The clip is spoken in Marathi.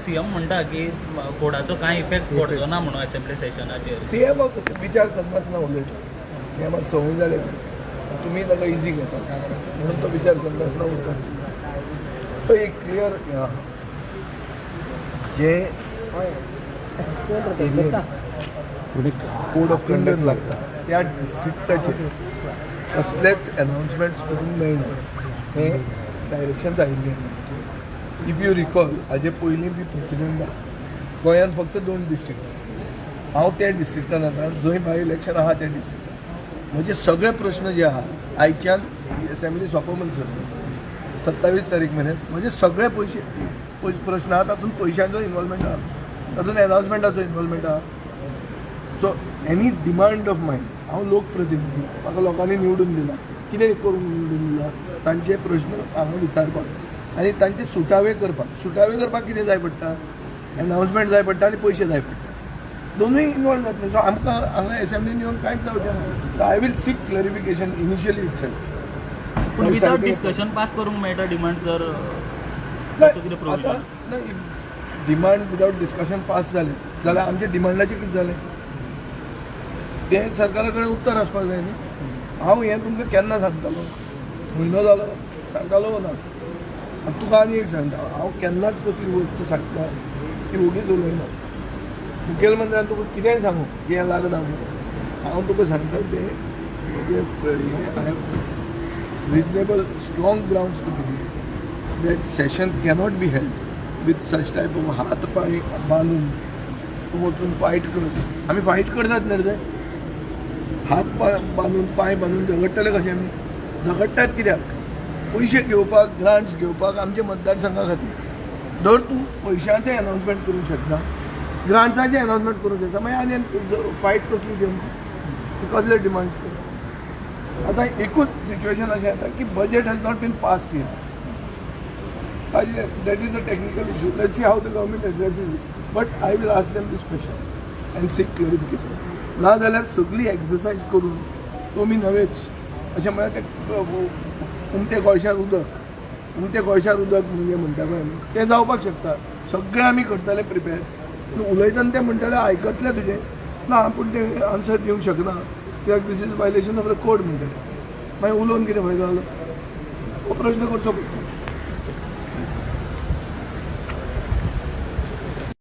सीएम म्हणटा की कोडाचो कांय इफेक्ट पडचो ना म्हणून असेंब्ली सेशनाचेर. सीएम विचार करनासतना उलयता. सीएमाक संवय जाले तुमी ताका इजी घेता म्हणून तो विचार करनासतना उलयता. तो एक क्लियर जे कोड ऑफ कंडक्ट लागता त्या डिस्ट्रिक्टाचेर कसलेच अनाउन्समेंट्स करूंक मेळना हें डायरेक्शन आयिल्लें. इफ यू रिकॉल हाजे पयलीं बी प्रेसिडेंट गोंयांत फक्त 2 डिस्ट्रिक्ट. हांव त्या डिस्ट्रिक्टान आतां जंय बाय इलेक्शन आहा त्या डिस्ट्रिक्टान म्हजे सगळे प्रश्न जे आहा आयच्यान असेंब्ली सोंपोवंक सर 27 तारीख मेरेन म्हजे सगळे प्रश्न आहा तातूंत पयशांचो इनवॉल्वमेंट आहा, तातूंत एनाउन्समेंटाचो इनवॉल्वमेंट आहा. So any demand of mind हांव लोकप्रतिनिधी म्हाका लोकांनी निवडून दिला कितें करून निवडून दिला तांचे प्रश्न हांगा विचारपाक आनी तांचे सुटावे करपाक कितें जाय पडटा, एनाउन्समेंट जाय पडटा आनी पयशे जाय पडटा. दोनूय इनवॉल्व जातले. सो आमकां हांगा असेंब्लीन येवन कांयच जावचें ना. I will seek clarification initially itself. पूण विदाउट डिस्कशन पास करूंक मेळटा डिमांड जर कितें provision demand without discussion pass जालें जाल्यार आमच्या डिमांडाचें कितें जालें तें सरकारा कडेन उत्तर आसपाक जाय न्ही. हांव हें तुमकां केन्ना सांगतालो, म्हयनो जालो सांगतालो ना. तुका आनी एक सांगता, हांव केन्नाच कसली वस्त सांगता ती उगीच उलयना. मुखेलमंत्र्यान तुका कितेंय सांगू की हें लागना म्हणून हांव तुका सांगता तें I have reasonable strong grounds to believe that session cannot be held with such type of हात पांय बांदून तूं वचून फायट करत. आमी फायट करतात न्ही रे, हात बांदून पांय बांदून झगडटले कशें आमी झगडटात कित्याक पयशे घेवपाक, ग्रांट्स घेवपाक आमच्या मतदारसंघा खातीर. जर तूं पयशांचें एनाउन्समेंट करूंक शकना, ग्रांट्साचें एनाउन्समेंट करूंक शकता, मागीर आनी फायट कसली घेवंक कसले डिमांड्स कर. आतां एकूच सिच्युएशन अशें येता की budget has not been passed here. That is a technical issue. Let's see how the government addresses it. But I will ask them these question and seek clarification. ना जाल्यार सगळी एक्सरसायज करून तुमी नवेच अशें म्हळ्यार ते उमते कळशार उदक म्हणजे म्हणटा पळय तें जावपाक शकता. सगळें आमी करतले प्रिपेर. पूण उलयतना तें म्हणटले आयकतले तुजें ना पूण तें आन्सर दिवंक शकना कित्याक this is violation of the code म्हणटलें. मागीर उलोवन कितें फायदो जालो. हो प्रश्न करचो पडटा.